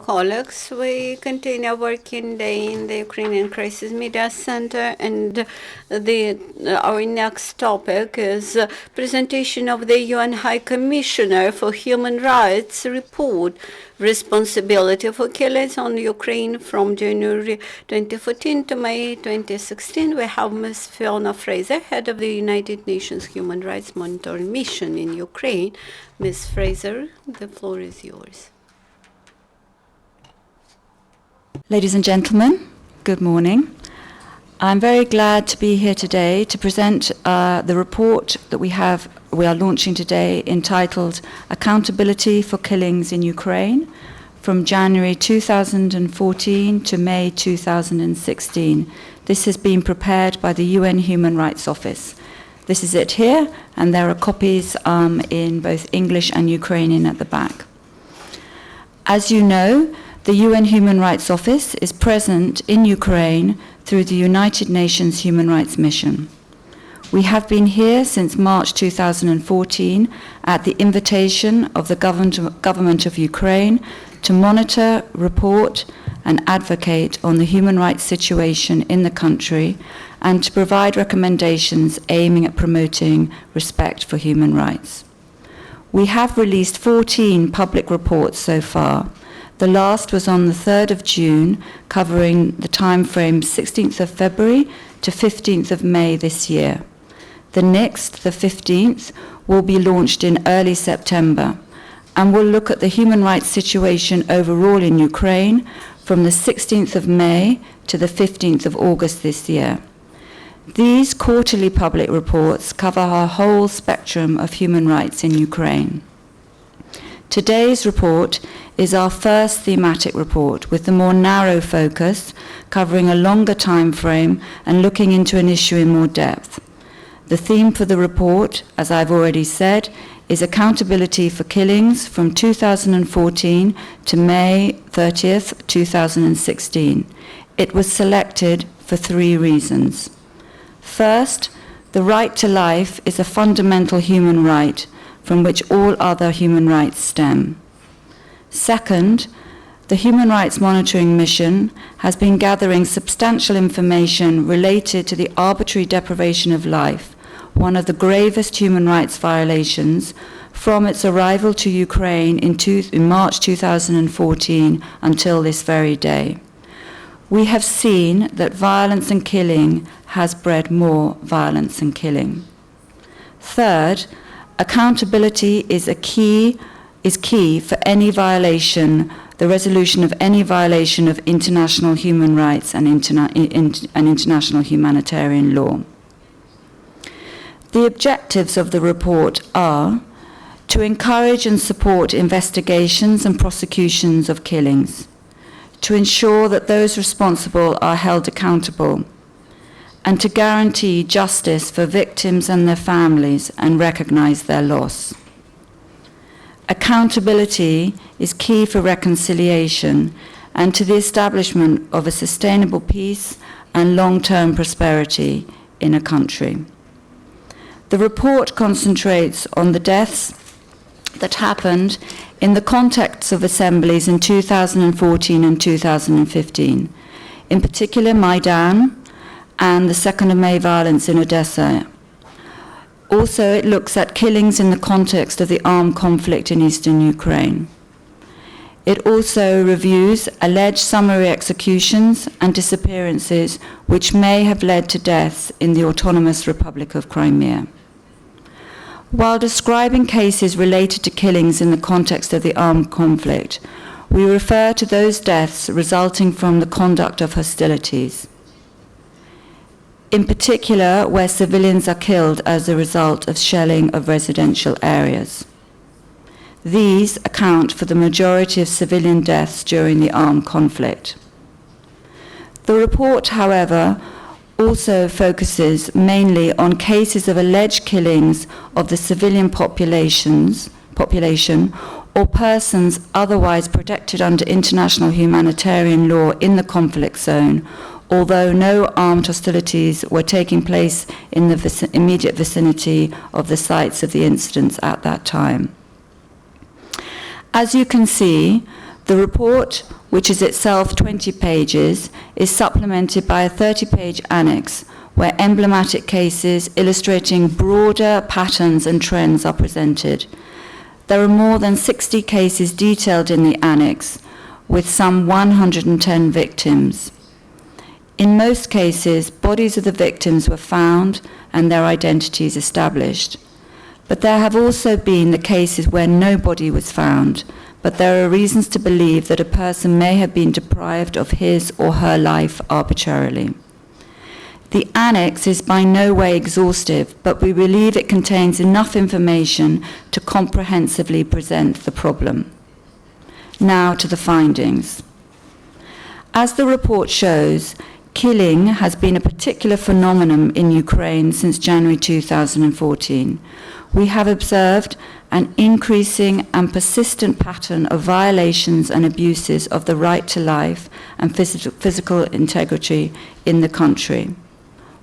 colleagues, we continue our working day in the Ukrainian Crisis Media Center, and our next topic is presentation of the UN High Commissioner for Human Rights report, responsibility for killings on Ukraine from January 2014 to May 2016. We have Ms. Fiona Frazer, head of the United Nations Human Rights Monitoring Mission in Ukraine. Ms. Frazer, the floor is yours. Ladies and gentlemen, good morning. I'm very glad to be here today to present the report that we are launching today, entitled Accountability for Killings in Ukraine from January 2014 to May 2016. This has been prepared by the UN Human Rights Office. This is it here, and there are copies in both English and Ukrainian at the back. As you know, the UN Human Rights Office is present in Ukraine through the United Nations Human Rights Mission. We have been here since March 2014 at the invitation of the government of Ukraine to monitor, report, and advocate on the human rights situation in the country and to provide recommendations aiming at promoting respect for human rights. We have released 14 public reports so far. The last was on the 3rd of June, covering the time frame 16th of February to 15th of May this year. The next, the 15th, will be launched in early September and will look at the human rights situation overall in Ukraine from the 16th of May to the 15th of August this year. These quarterly public reports cover our whole spectrum of human rights in Ukraine. Today's report is our first thematic report with the more narrow focus, covering a longer time frame and looking into an issue in more depth. The theme for the report, as I've already said, is accountability for killings from 2014 to May 30th, 2016. It was selected for 3 reasons. First, the right to life is a fundamental human right from which all other human rights stem. Second, the Human Rights Monitoring Mission has been gathering substantial information related to the arbitrary deprivation of life, one of the gravest human rights violations, from its arrival to Ukraine in March 2014 until this very day. We have seen that violence and killing has bred more violence and killing. Third, accountability is key for any violation, the resolution of any violation of international human rights and international humanitarian law. The objectives of the report are to encourage and support investigations and prosecutions of killings, to ensure that those responsible are held accountable, and to guarantee justice for victims and their families and recognize their loss. Accountability is key for reconciliation and to the establishment of a sustainable peace and long-term prosperity in a country. The report concentrates on the deaths that happened in the context of assemblies in 2014 and 2015, in particular Maidan and the 2nd of May violence in Odessa. Also, it looks at killings in the context of the armed conflict in eastern Ukraine. It also reviews alleged summary executions and disappearances which may have led to deaths in the Autonomous Republic of Crimea. While describing cases related to killings in the context of the armed conflict, we refer to those deaths resulting from the conduct of hostilities, in particular where civilians are killed as a result of shelling of residential areas. These account for the majority of civilian deaths during the armed conflict. The report, however, also focuses mainly on cases of alleged killings of the civilian population or persons otherwise protected under international humanitarian law in the conflict zone, although no armed hostilities were taking place in the immediate vicinity of the sites of the incidents at that time. As you can see, The report, which is itself 20 pages, is supplemented by a 30-page annex where emblematic cases illustrating broader patterns and trends are presented. There are more than 60 cases detailed in the annex, with some 110 victims. In most cases, bodies of the victims were found and their identities established. But there have also been the cases where no body was found, but there are reasons to believe that a person may have been deprived of his or her life arbitrarily. The annex is by no way exhaustive, but we believe it contains enough information to comprehensively present the problem. Now to the findings. As the report shows, killing has been a particular phenomenon in Ukraine since January 2014. We have observed an increasing and persistent pattern of violations and abuses of the right to life and physical integrity in the country.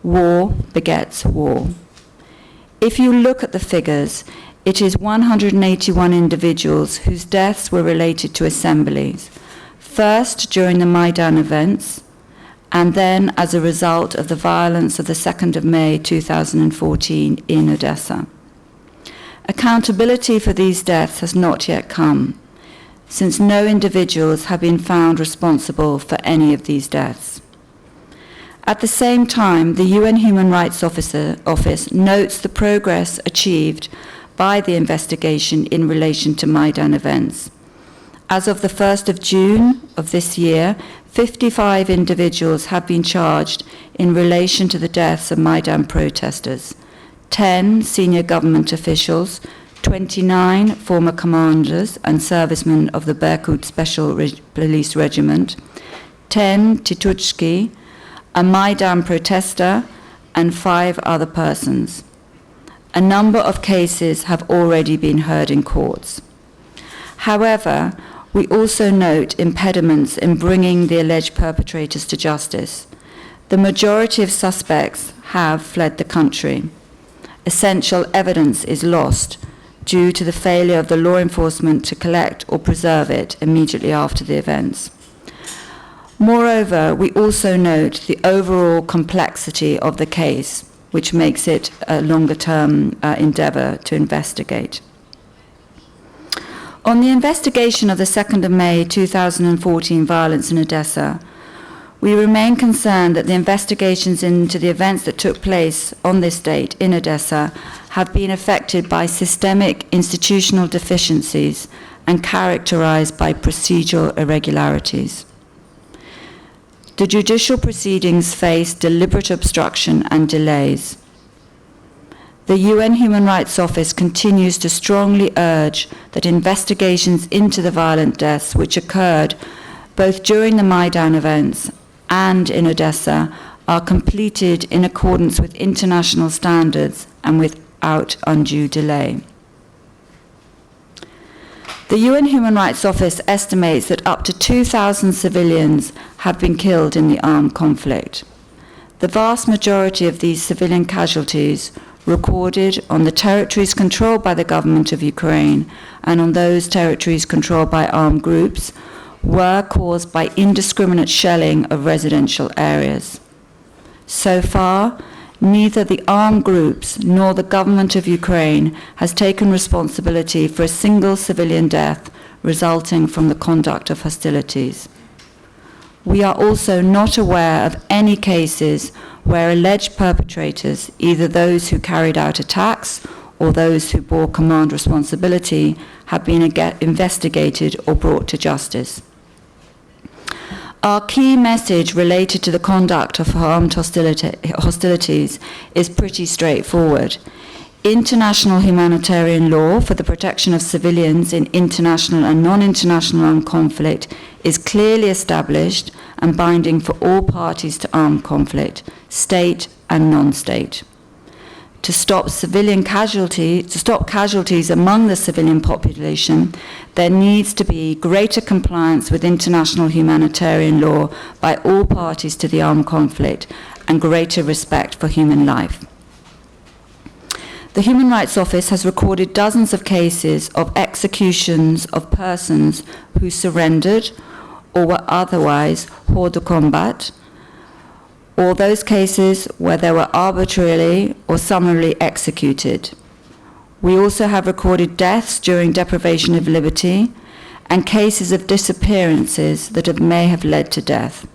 War begets war. If you look at the figures, it is 181 individuals whose deaths were related to assemblies, first during the Maidan events, and then as a result of the violence of the 2nd of May 2014 in Odessa. Accountability for these deaths has not yet come, since no individuals have been found responsible for any of these deaths. At the same time, the UN Human Rights Office notes the progress achieved by the investigation in relation to Maidan events. As of the 1st of June of this year, 55 individuals have been charged in relation to the deaths of Maidan protesters. 10 senior government officials, 29 former commanders and servicemen of the Berkut Special Police Regiment, 10 Titushki, a Maidan protester, and 5 other persons. A number of cases have already been heard in courts. However, we also note impediments in bringing the alleged perpetrators to justice. The majority of suspects have fled the country. Essential evidence is lost due to the failure of the law enforcement to collect or preserve it immediately after the events. Moreover, we also note the overall complexity of the case, which makes it a longer-term endeavor to investigate. On the investigation of the 2nd of May 2014 violence in Odessa, we remain concerned that the investigations into the events that took place on this date in Odessa have been affected by systemic institutional deficiencies and characterized by procedural irregularities. The judicial proceedings face deliberate obstruction and delays. The UN Human Rights Office continues to strongly urge that investigations into the violent deaths which occurred both during the Maidan events and in Odessa are completed in accordance with international standards and without undue delay. The UN Human Rights Office estimates that up to 2,000 civilians have been killed in the armed conflict. The vast majority of these civilian casualties recorded on the territories controlled by the government of Ukraine and on those territories controlled by armed groups were caused by indiscriminate shelling of residential areas. So far, neither the armed groups nor the government of Ukraine has taken responsibility for a single civilian death resulting from the conduct of hostilities. We are also not aware of any cases where alleged perpetrators, either those who carried out attacks or those who bore command responsibility, have been investigated or brought to justice. Our key message related to the conduct of armed hostilities is pretty straightforward. International humanitarian law for the protection of civilians in international and non-international armed conflict is clearly established and binding for all parties to armed conflict, state and non-state. To stop casualties among the civilian population, there needs to be greater compliance with international humanitarian law by all parties to the armed conflict and greater respect for human life. The Human Rights Office has recorded dozens of cases of executions of persons who surrendered or were otherwise hors de combat, or those cases where they were arbitrarily or summarily executed. We also have recorded deaths during deprivation of liberty and cases of disappearances that may have led to death.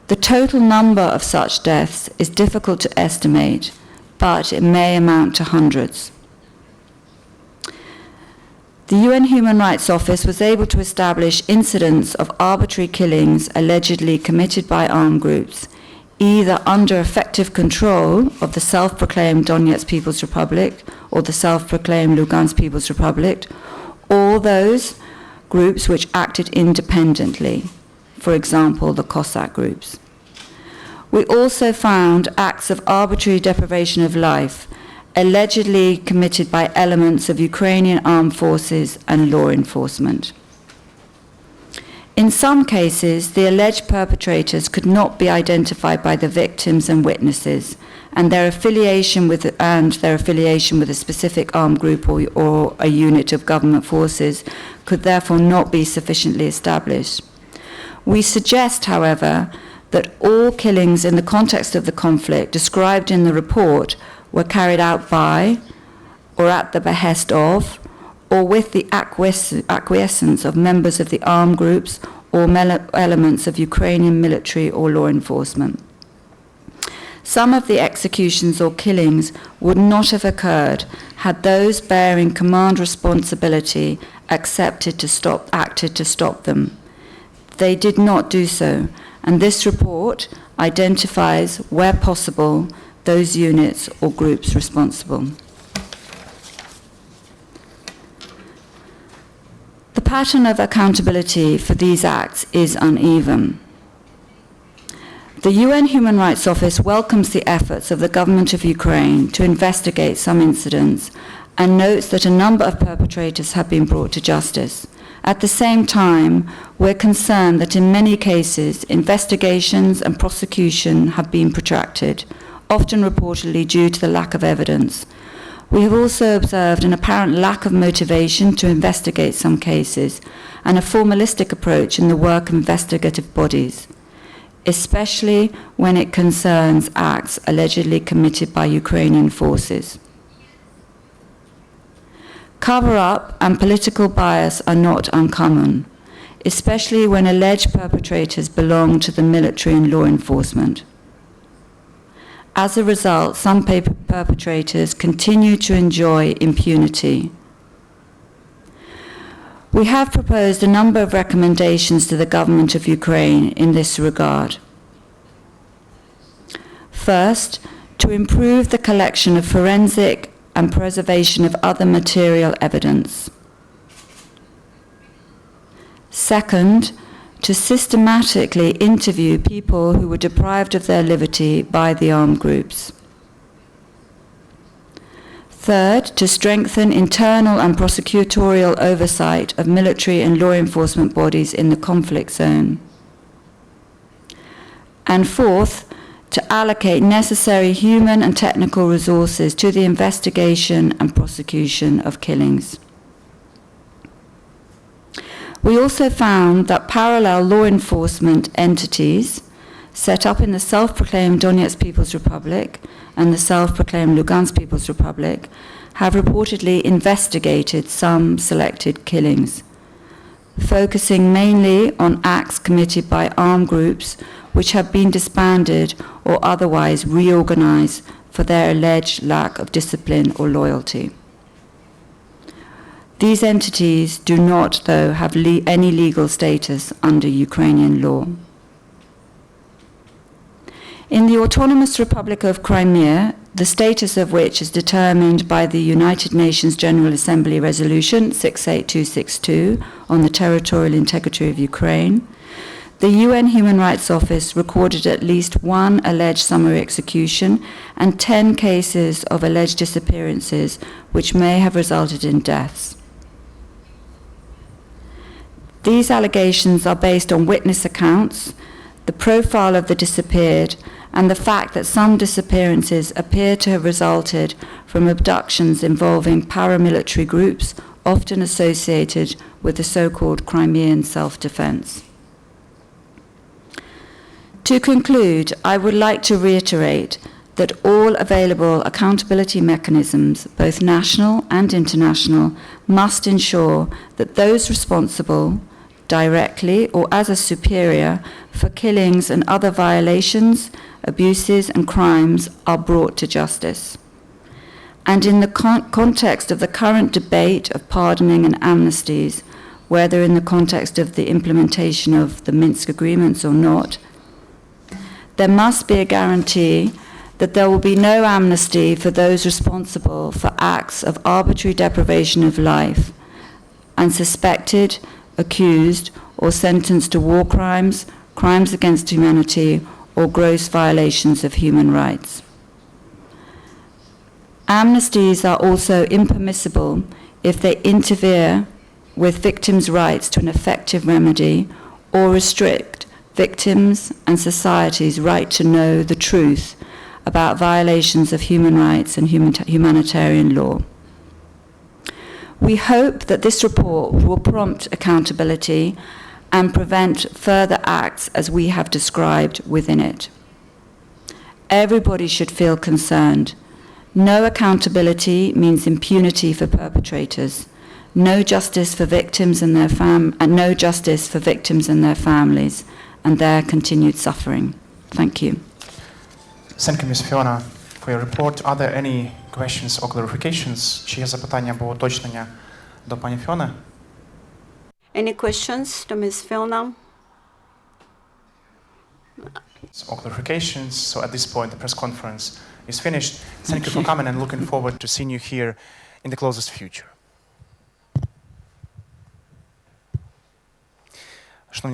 The total number of such deaths is difficult to estimate, but it may amount to hundreds. The UN Human Rights Office was able to establish incidents of arbitrary killings allegedly committed by armed groups, either under effective control of the self-proclaimed Donetsk People's Republic or the self-proclaimed Lugansk People's Republic, or those groups which acted independently, for example, the Cossack groups. We also found acts of arbitrary deprivation of life, allegedly committed by elements of Ukrainian armed forces and law enforcement. In some cases, the alleged perpetrators could not be identified by the victims and witnesses, and their affiliation with a specific armed group or a unit of government forces could therefore not be sufficiently established. We suggest, however, that all killings in the context of the conflict described in the report were carried out by, or at the behest of, or with the acquiescence of members of the armed groups or elements of Ukrainian military or law enforcement. Some of the executions or killings would not have occurred had those bearing command responsibility acted to stop them. They did not do so, and this report identifies, where possible, those units or groups responsible. The pattern of accountability for these acts is uneven. The UN Human Rights Office welcomes the efforts of the government of Ukraine to investigate some incidents and notes that a number of perpetrators have been brought to justice. At the same time, we're concerned that in many cases, investigations and prosecution have been protracted, often reportedly due to the lack of evidence. We have also observed an apparent lack of motivation to investigate some cases and a formalistic approach in the work of investigative bodies, especially when it concerns acts allegedly committed by Ukrainian forces. Cover-up and political bias are not uncommon, especially when alleged perpetrators belong to the military and law enforcement. As a result, some perpetrators continue to enjoy impunity. We have proposed a number of recommendations to the government of Ukraine in this regard. First, to improve the collection of forensic and preservation of other material evidence. Second, to systematically interview people who were deprived of their liberty by the armed groups. Third, to strengthen internal and prosecutorial oversight of military and law enforcement bodies in the conflict zone. And fourth, to allocate necessary human and technical resources to the investigation and prosecution of killings. We also found that parallel law enforcement entities set up in the self-proclaimed Donetsk People's Republic and the self-proclaimed Lugansk People's Republic have reportedly investigated some selected killings, focusing mainly on acts committed by armed groups which have been disbanded or otherwise reorganized for their alleged lack of discipline or loyalty. These entities do not, though, have any legal status under Ukrainian law. In the Autonomous Republic of Crimea, the status of which is determined by the United Nations General Assembly Resolution 68262 on the territorial integrity of Ukraine, the UN Human Rights Office recorded at least one alleged summary execution and 10 cases of alleged disappearances which may have resulted in deaths. These allegations are based on witness accounts, the profile of the disappeared, and the fact that some disappearances appear to have resulted from abductions involving paramilitary groups often associated with the so-called Crimean self-defense. To conclude, I would like to reiterate that all available accountability mechanisms, both national and international, must ensure that those responsible, directly or as a superior, for killings and other violations, abuses and crimes are brought to justice. And in the context of the current debate of pardoning and amnesties, whether in the context of the implementation of the Minsk agreements or not, there must be a guarantee that there will be no amnesty for those responsible for acts of arbitrary deprivation of life and suspected, accused, or sentenced to war crimes, crimes against humanity, or gross violations of human rights. Amnesties are also impermissible if they interfere with victims' rights to an effective remedy or restrict victims' and society's right to know the truth about violations of human rights and humanitarian law. We hope that this report will prompt accountability and prevent further acts as we have described within it. Everybody should feel concerned. No accountability means impunity for perpetrators. No justice for victims and no justice for victims and their families and their continued suffering. Thank you. Thank you, Ms. Fiona, for your report. Are there any questions or clarifications? Чи є запитання або уточнення до пані Фіони? Any questions to Ms. Fiona? Or clarifications? So at this point, the press conference is finished. Thank you for coming and looking forward to seeing you here in the closest future. Шановні